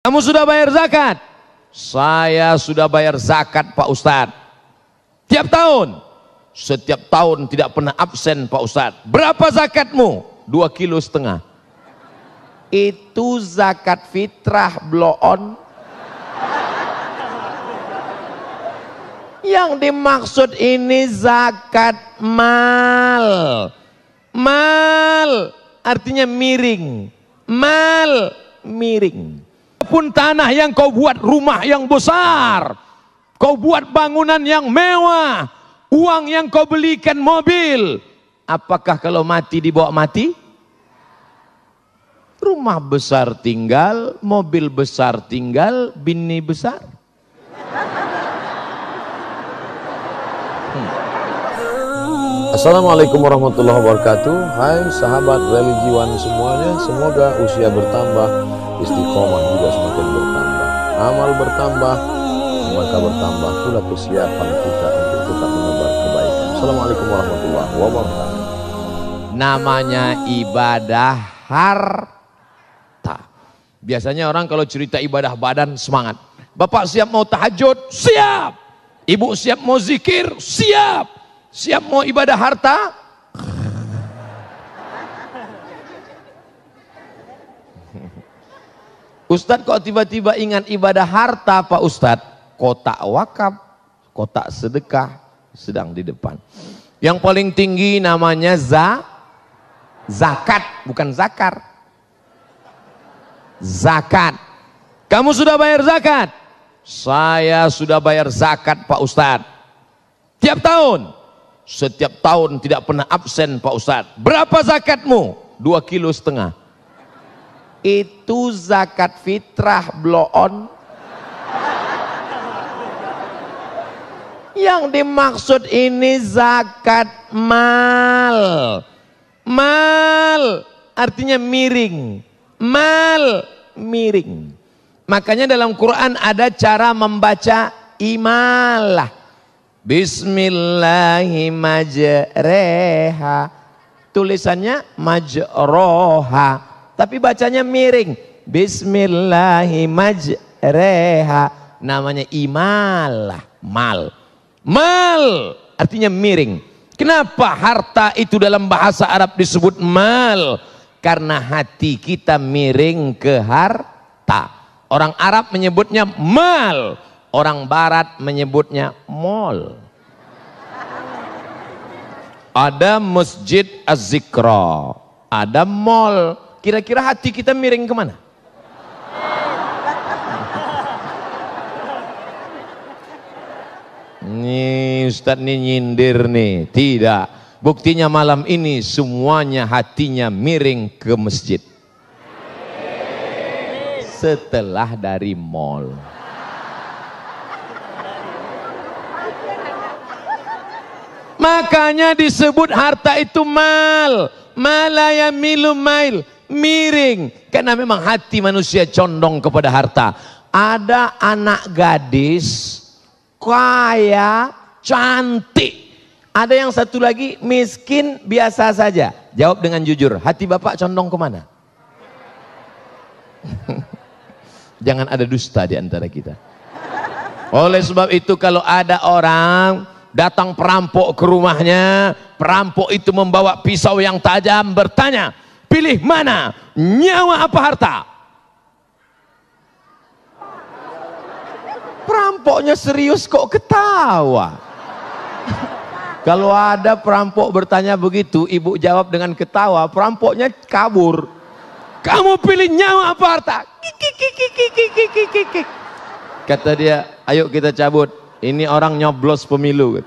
Kamu sudah bayar zakat? Saya sudah bayar zakat Pak Ustadz. Tiap tahun? Setiap tahun tidak pernah absen Pak Ustadz. Berapa zakatmu? 2,5 kilo. Itu zakat fitrah bloon. Yang dimaksud ini zakat mal. Mal artinya miring. Mal miring. Pun tanah yang kau buat rumah yang besar, kau buat bangunan yang mewah, uang yang kau belikan mobil, apakah kalau mati dibawa mati? Rumah besar tinggal, mobil besar tinggal, bini besar. Assalamualaikum warahmatullahi wabarakatuh. Hai sahabat religiwan semuanya, semoga usia bertambah, istiqomah juga semakin bertambah, amal bertambah, maka bertambah pula kesiapan kita untuk tetap menebar kebaikan. Assalamualaikum warahmatullahi wabarakatuh. Namanya ibadah harta. Biasanya orang kalau cerita ibadah badan semangat. Bapak siap mau tahajud? Siap. Ibu siap mau zikir? Siap. Siap mau ibadah harta? Ustadz kok tiba-tiba ingat ibadah harta Pak Ustadz? Kotak wakaf, kotak sedekah sedang di depan. Yang paling tinggi namanya zakat, bukan zakar. Zakat. Kamu sudah bayar zakat? Saya sudah bayar zakat Pak Ustadz. Tiap tahun? Setiap tahun tidak pernah absen Pak Ustadz. Berapa zakatmu? 2,5 kilo. Itu zakat fitrah bloon. Yang dimaksud ini zakat mal. Mal artinya miring. Mal miring. Makanya dalam Quran ada cara membaca imalah. Bismillahirrahmanirrahim. Tulisannya majroha, tapi bacanya miring. Bismillahirrahmanirrahim. Namanya imalah, mal. Mal artinya miring. Kenapa harta itu dalam bahasa Arab disebut mal? Karena hati kita miring ke harta. Orang Arab menyebutnya mal. Orang Barat menyebutnya mall. Ada masjid Az-Zikra, ada mall. Kira-kira hati kita miring kemana? Nih Ustadz nih nyindir nih. Tidak. Buktinya malam ini semuanya hatinya miring ke masjid. Setelah dari mall. Makanya disebut harta itu mal. Malaya milu mail. Miring. Karena memang hati manusia condong kepada harta. Ada anak gadis kaya, cantik. Ada yang satu lagi miskin, biasa saja. Jawab dengan jujur, hati bapak condong kemana? Jangan ada dusta di antara kita. Oleh sebab itu kalau ada orang datang perampok ke rumahnya, perampok itu membawa pisau yang tajam, bertanya, pilih mana, nyawa apa harta? Perampoknya serius kok ketawa. Kalau ada perampok bertanya begitu, ibu jawab dengan ketawa, perampoknya kabur. Kamu pilih nyawa apa harta? Kata dia, ayo kita cabut. Ini orang nyoblos pemilu.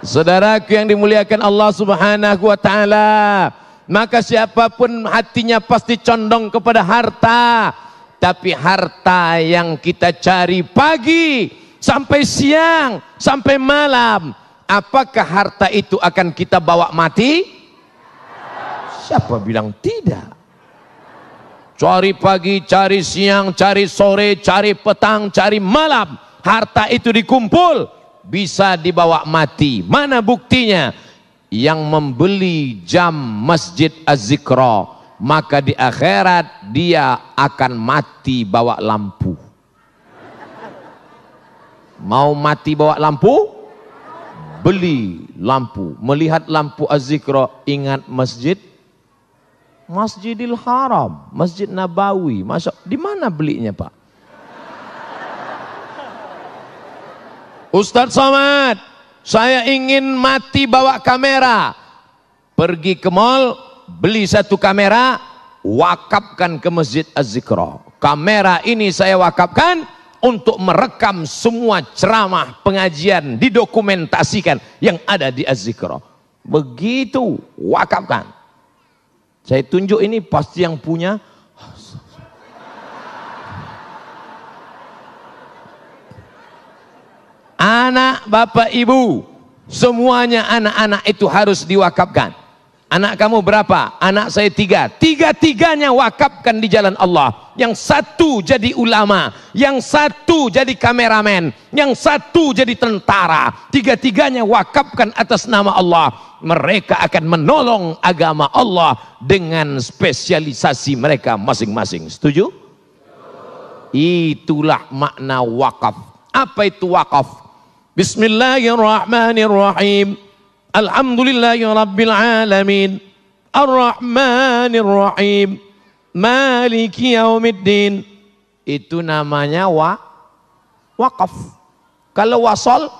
Saudaraku yang dimuliakan Allah Subhanahu wa taala, maka siapapun hatinya pasti condong kepada harta. Tapi harta yang kita cari pagi sampai siang sampai malam, apakah harta itu akan kita bawa mati? Siapa bilang tidak? Cari pagi, cari siang, cari sore, cari petang, cari malam, harta itu dikumpul, bisa dibawa mati. Mana buktinya? Yang membeli jam Masjid Az-Zikra maka di akhirat dia akan mati bawa lampu. Mau mati bawa lampu? Beli lampu. Melihat lampu Az-Zikra, ingat masjid? Masjidil Haram, Masjid Nabawi. Di mana belinya, Pak? Ustadz Somad, saya ingin mati bawa kamera. Pergi ke mall, beli satu kamera, wakafkan ke Masjid Az-Zikra. Kamera ini saya wakafkan untuk merekam semua ceramah pengajian, didokumentasikan yang ada di Az-Zikra. Begitu, wakafkan. Saya tunjuk ini pasti yang punya. Anak, bapak, ibu, semuanya anak-anak itu harus diwakafkan. Anak kamu berapa? Anak saya 3. Tiga-tiganya wakafkan di jalan Allah. Yang satu jadi ulama, yang satu jadi kameramen, yang satu jadi tentara. Tiga-tiganya wakafkan atas nama Allah. Mereka akan menolong agama Allah dengan spesialisasi mereka masing-masing. Setuju? Itulah makna wakaf. Apa itu wakaf? Bismillahirrahmanirrahim. Alhamdulillahirabbil alamin. Ar-Rahmanir-Rahim. Maliki yaumiddin. Itu namanya wakaf. Kalau wasal,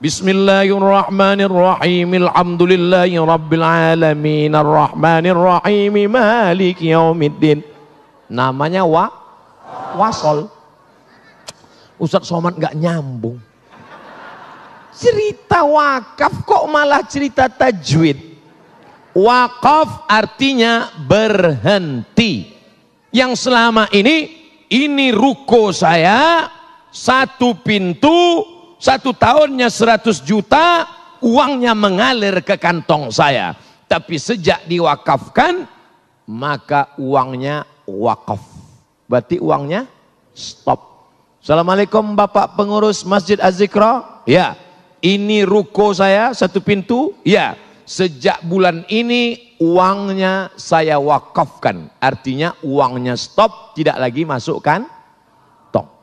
Bismillahirrahmanirrahim. Alhamdulillahirabbil alamin. Ar-Rahmanir-Rahim. Maliki yaumiddin. Namanya wasal. Ustadz Somad nggak nyambung. Cerita wakaf kok malah cerita tajwid. Wakaf artinya berhenti. Yang selama ini ruko saya, satu pintu, 1 tahunnya 100 juta, uangnya mengalir ke kantong saya. Tapi sejak diwakafkan, maka uangnya wakaf. Berarti uangnya stop. Assalamualaikum Bapak pengurus Masjid Az-Zikra. Ya. Ini ruko saya, 1 pintu. Ya, sejak bulan ini uangnya saya wakafkan. Artinya uangnya stop, tidak lagi masukkan.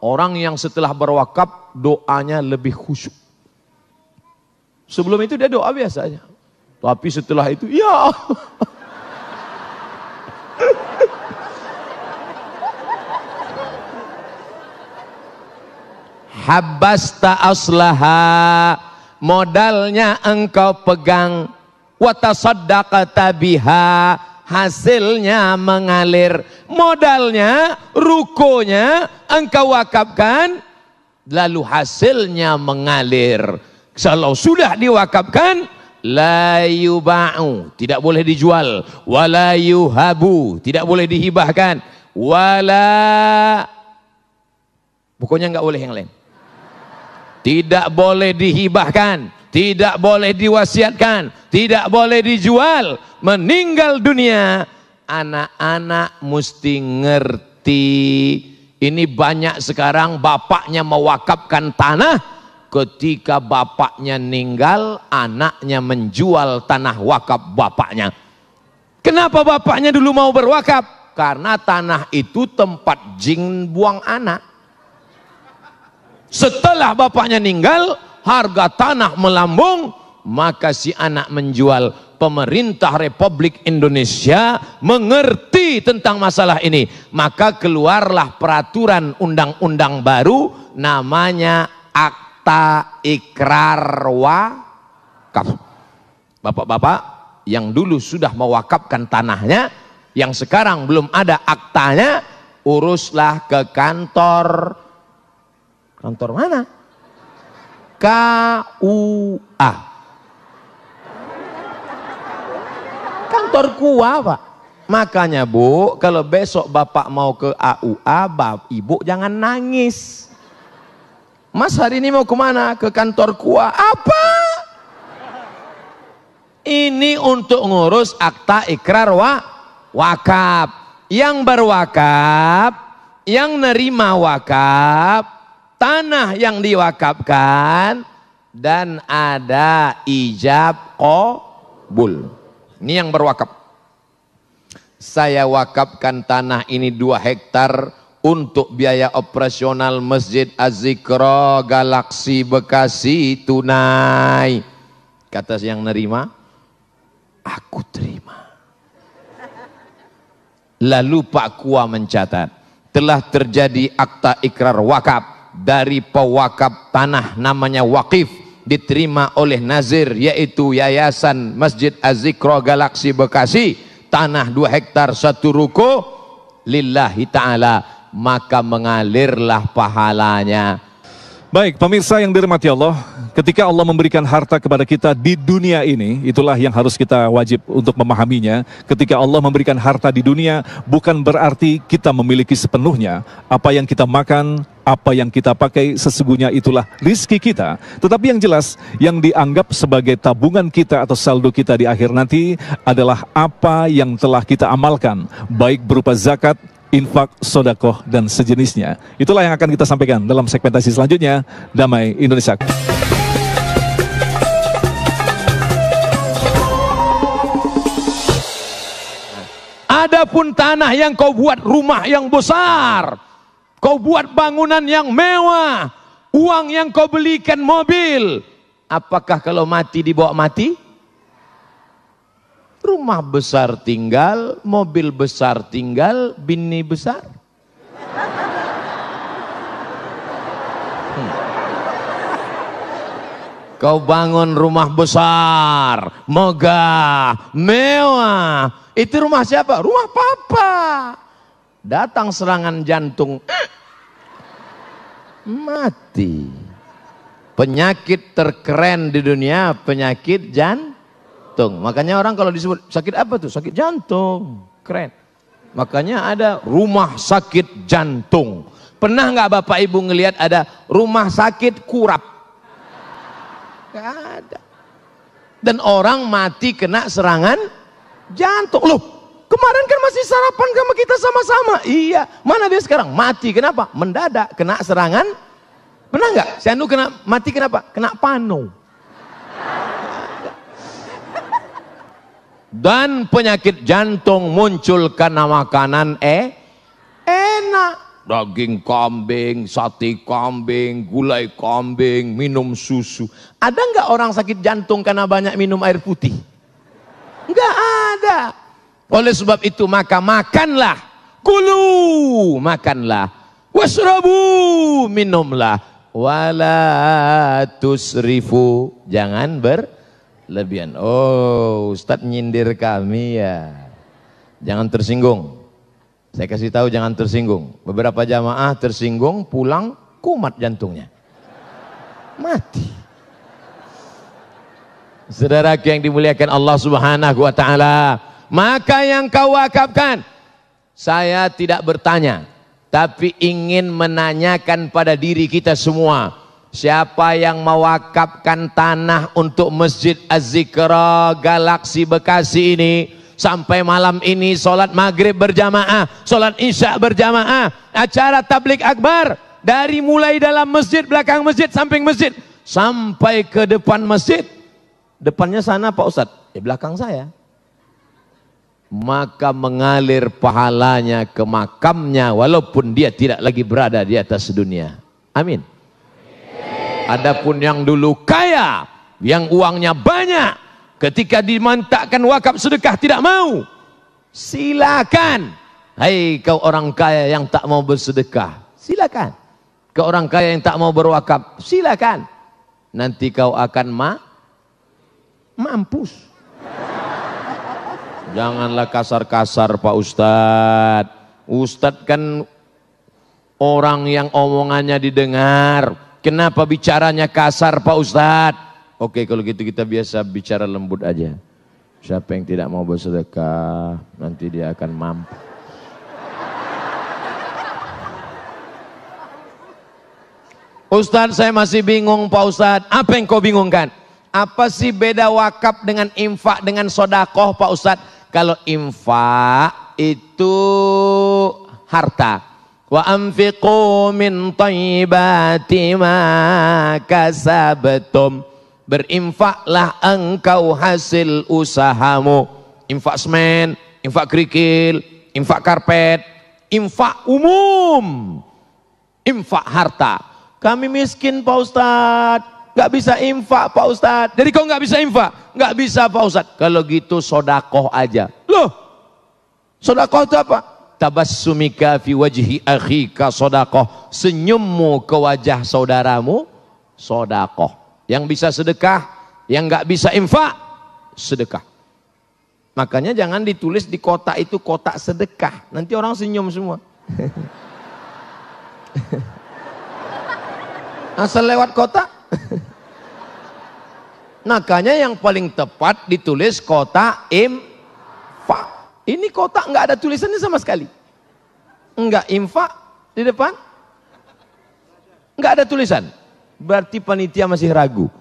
Orang yang setelah berwakaf doanya lebih khusyuk. Sebelum itu dia doa biasa aja. Tapi setelah itu, ya Habasta aslaha, modalnya engkau pegang, wa tasaddaqta biha, hasilnya mengalir. Modalnya, rukonya engkau wakafkan, lalu hasilnya mengalir. Kalau sudah diwakafkan, la yuba'u, tidak boleh dijual, wala yuhabu, tidak boleh dihibahkan, wala, pokoknya nggak boleh yang lain. Tidak boleh dihibahkan, tidak boleh diwasiatkan, tidak boleh dijual. Meninggal dunia, anak-anak mesti ngerti. Ini banyak sekarang bapaknya mewakafkan tanah, ketika bapaknya meninggal, anaknya menjual tanah wakaf bapaknya. Kenapa bapaknya dulu mau berwakaf? Karena tanah itu tempat jin buang anak. Setelah bapaknya meninggal, harga tanah melambung, maka si anak menjual. Pemerintah Republik Indonesia mengerti tentang masalah ini, maka keluarlah peraturan undang-undang baru namanya Akta Ikrar Wakaf. Bapak-bapak yang dulu sudah mewakafkan tanahnya, yang sekarang belum ada aktanya, uruslah ke kantor. Kantor mana? KUA. Kantor KUA, Pak. Makanya Bu, kalau besok Bapak mau ke AUA, Ibu jangan nangis. Mas hari ini mau kemana? Ke kantor KUA. Apa? Ini untuk ngurus akta ikrar wakaf. Yang berwakaf, yang nerima wakaf, tanah yang diwakafkan, dan ada ijab qabul. Ini yang berwakaf. saya wakafkan tanah ini 2 hektar untuk biaya operasional Masjid Az-Zikra Galaksi Bekasi tunai. Kata yang nerima, aku terima. Lalu Pak Kua mencatat, telah terjadi akta ikrar wakaf dari pewakaf tanah namanya Wakif, diterima oleh Nazir, yaitu Yayasan Masjid Az-Zikra Galaksi Bekasi, tanah 2 hektar 1 ruko lillahi ta'ala, maka mengalirlah pahalanya. Baik, pemirsa yang dirahmati Allah, ketika Allah memberikan harta kepada kita di dunia ini, itulah yang harus kita wajib untuk memahaminya. Ketika Allah memberikan harta di dunia, bukan berarti kita memiliki sepenuhnya. Apa yang kita makan, apa yang kita pakai, sesungguhnya itulah rizki kita. Tetapi yang jelas, yang dianggap sebagai tabungan kita atau saldo kita di akhir nanti adalah apa yang telah kita amalkan, baik berupa zakat, infak, sodakoh, dan sejenisnya. Itulah yang akan kita sampaikan dalam segmentasi selanjutnya, Damai Indonesia. Adapun tanah yang kau buat rumah yang besar, kau buat bangunan yang mewah, uang yang kau belikan mobil, apakah kalau mati dibawa mati? Rumah besar tinggal, mobil besar tinggal, bini besar. Kau bangun rumah besar, megah, mewah. Itu rumah siapa? Rumah papa. Datang serangan jantung, mati. Penyakit terkeren di dunia, penyakit jantung. Makanya orang kalau disebut sakit apa tuh? Sakit jantung. Keren. Makanya ada rumah sakit jantung. Pernah nggak Bapak Ibu ngelihat ada rumah sakit kurap? Nggak ada. Dan orang mati kena serangan jantung. Loh, kemarin kan masih sarapan sama kita sama-sama. Iya, mana dia sekarang? Mati, kenapa? Mendadak kena serangan. Pernah nggak? Si Anu kena mati kenapa? Kena panu. Dan penyakit jantung muncul karena makanan enak. Daging kambing, sate kambing, gulai kambing, minum susu. Ada nggak orang sakit jantung karena banyak minum air putih? Nggak ada. Oleh sebab itu maka makanlah, kulu, makanlah, wasrabu, minumlah, wala tusrifu, jangan berlebihan. Oh, Ustadz nyindir kami ya. Jangan tersinggung. Saya kasih tahu jangan tersinggung. Beberapa jamaah tersinggung, pulang kumat jantungnya. Mati. Saudara yang dimuliakan Allah Subhanahu wa taala, maka yang kau wakafkan, saya tidak bertanya, tapi ingin menanyakan pada diri kita semua. Siapa yang mewakafkan tanah untuk Masjid Az-Zikra Galaksi Bekasi ini, sampai malam ini sholat maghrib berjamaah, sholat isya berjamaah, acara tablik akbar, dari mulai dalam masjid, belakang masjid, samping masjid, sampai ke depan masjid. Depannya sana Pak Ustadz, di belakang saya. Maka mengalir pahalanya ke makamnya walaupun dia tidak lagi berada di atas dunia. Amin. Adapun yang dulu kaya, yang uangnya banyak, ketika dimantakkan wakaf sedekah tidak mau, silakan. Hai kau orang kaya yang tak mau bersedekah, silakan. Kau orang kaya yang tak mau berwakaf, silakan. Nanti kau akan mampus. Janganlah kasar-kasar Pak Ustadz. Ustadz kan orang yang omongannya didengar. Kenapa bicaranya kasar Pak Ustadz? Oke, kalau gitu kita biasa bicara lembut aja. Siapa yang tidak mau bersedekah, nanti dia akan mampu. Ustadz, saya masih bingung Pak Ustadz. Apa yang kau bingungkan? Apa sih beda wakaf dengan infak dengan sodakoh Pak Ustadz? Kalau infak itu harta. Wa anfiqu min thayyibati ma kasabtum. Berinfaklah engkau hasil usahamu. Infak semen, infak kerikil, infak karpet, infak umum, infak harta. Kami miskin Pak Ustadz, nggak bisa infak Pak Ustadz. Jadi kau nggak bisa infak? Nggak bisa Pak Ustadz. Kalau gitu sodakoh aja. Loh, sodakoh itu apa? Tabassumika fi wajhi akhika sodakoh. Senyummu ke wajah saudaramu, sodakoh. Yang bisa sedekah, yang nggak bisa infak, sedekah. Makanya jangan ditulis di kotak itu kotak sedekah. Nanti orang senyum semua. Asal lewat kotak. Makanya yang paling tepat ditulis kotak infak. Ini kotak nggak ada tulisannya sama sekali. Enggak infak di depan. Nggak ada tulisan. Berarti panitia masih ragu.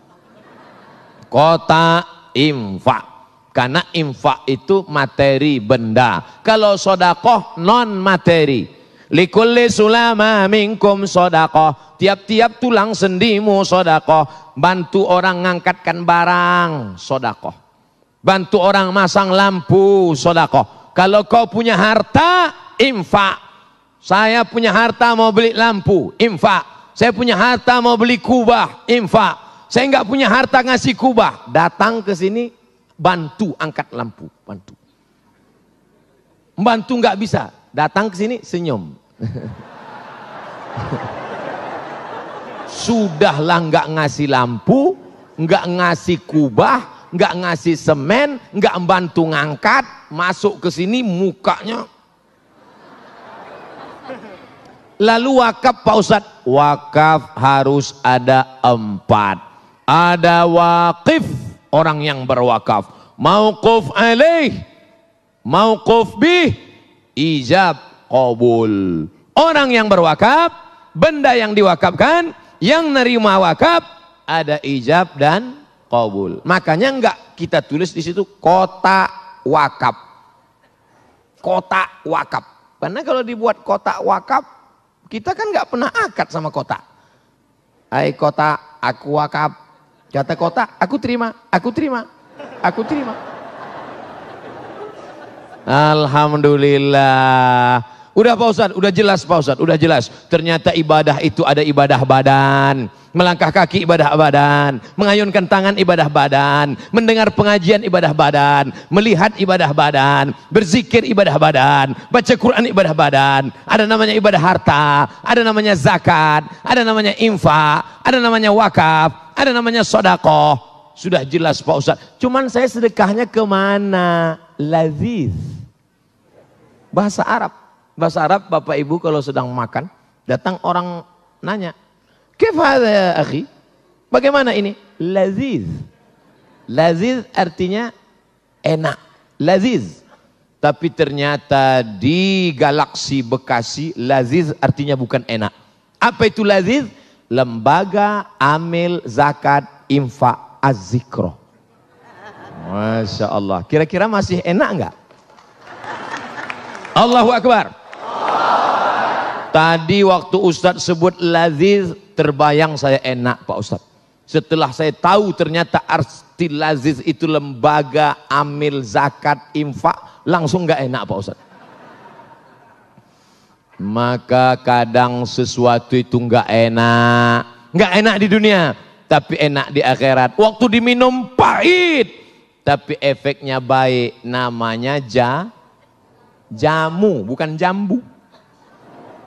Kotak infak. Karena infak itu materi benda. Kalau sodakoh non materi. Likulli sulama minkum sodakoh. Tiap-tiap tulang sendimu sodakoh. Bantu orang ngangkatkan barang sodakoh. Bantu orang masang lampu sodakoh. Kalau kau punya harta, infak. Saya punya harta mau beli lampu, infak. Saya punya harta mau beli kubah, infak. Saya nggak punya harta ngasih kubah. Datang ke sini, bantu angkat lampu, bantu. Bantu nggak bisa. Datang ke sini senyum. Sudahlah nggak ngasih lampu, nggak ngasih kubah, nggak ngasih semen, nggak bantu ngangkat, masuk ke sini mukanya. Lalu wakaf Pak Ustadz, wakaf harus ada 4. Ada wakif, orang yang berwakaf. Mauquf alaih, mauquf bih, ijab qabul. Orang yang berwakaf, benda yang diwakafkan, yang nerima wakaf, ada ijab dan qabul. Makanya enggak kita tulis di situ kotak wakaf. Kotak wakaf. Karena kalau dibuat kotak wakaf, kita kan enggak pernah akad sama kotak. Hai kotak, aku wakaf. Kata kotak, aku terima, aku terima, aku terima. Alhamdulillah. Udah Pak Ustadz, udah jelas Pak Ustadz, udah jelas. Ternyata ibadah itu ada ibadah badan. Melangkah kaki ibadah badan. Mengayunkan tangan ibadah badan. Mendengar pengajian ibadah badan. Melihat ibadah badan. Berzikir ibadah badan. Baca Quran ibadah badan. Ada namanya ibadah harta. Ada namanya zakat. Ada namanya infak. Ada namanya wakaf. Ada namanya sodakoh. Sudah jelas Pak Ustadz. Cuman saya sedekahnya kemana? Laziz. Bahasa Arab. Bahasa Arab Bapak Ibu kalau sedang makan, datang orang nanya, "Kaif hadza ya akhi?" Bagaimana ini? Laziz. Laziz artinya enak. Laziz. Tapi ternyata di galaksi Bekasi, laziz artinya bukan enak. Apa itu laziz? Lembaga Amil Zakat Infak Az-Zikro. Masya Allah. Kira-kira masih enak enggak? Allahu Akbar. Tadi waktu Ustadz sebut laziz, terbayang saya enak Pak Ustadz. Setelah saya tahu ternyata arti laziz itu lembaga amil zakat infak, langsung gak enak Pak Ustadz. Maka kadang sesuatu itu gak enak di dunia, tapi enak di akhirat. Waktu diminum pahit, tapi efeknya baik. Namanya jamu, bukan jambu.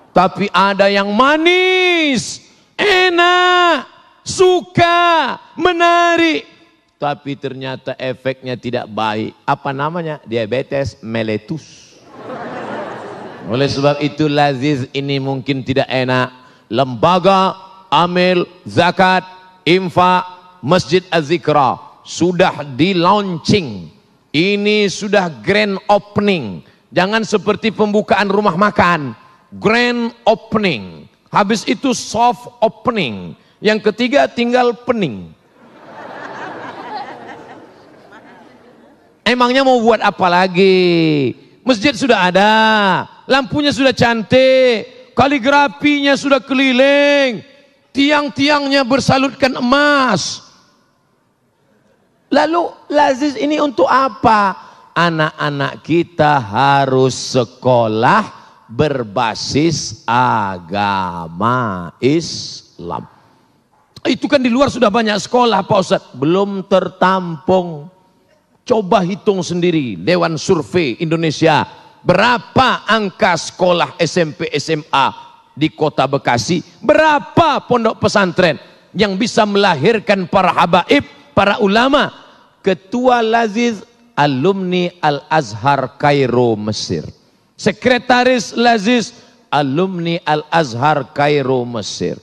Tapi ada yang manis, enak, suka, menarik. Tapi ternyata efeknya tidak baik. Apa namanya? Diabetes mellitus. Oleh sebab itu laziz ini mungkin tidak enak. Lembaga Amil Zakat Infak Masjid Az-Zikra sudah di launching. Ini sudah grand opening. Jangan seperti pembukaan rumah makan. Grand opening, habis itu soft opening, yang ketiga tinggal pening. Emangnya mau buat apa lagi? Masjid sudah ada, lampunya sudah cantik, kaligrafinya sudah keliling, tiang-tiangnya bersalutkan emas. Lalu laziz ini untuk apa? anak-anak kita harus sekolah berbasis agama Islam. Itu kan di luar sudah banyak sekolah Pak Ustadz, belum tertampung. Coba hitung sendiri, Dewan Survei Indonesia, berapa angka sekolah SMP SMA di kota Bekasi, berapa pondok pesantren yang bisa melahirkan para habaib, para ulama. Ketua Laziz alumni Al-Azhar Kairo Mesir, sekretaris Laziz alumni Al-Azhar Kairo Mesir,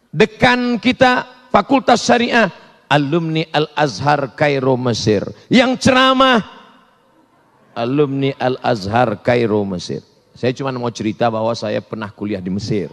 dekan kita Fakultas Syariah alumni Al-Azhar Kairo Mesir, yang ceramah alumni Al-Azhar Kairo Mesir. Saya cuma mau cerita bahwa saya pernah kuliah di Mesir.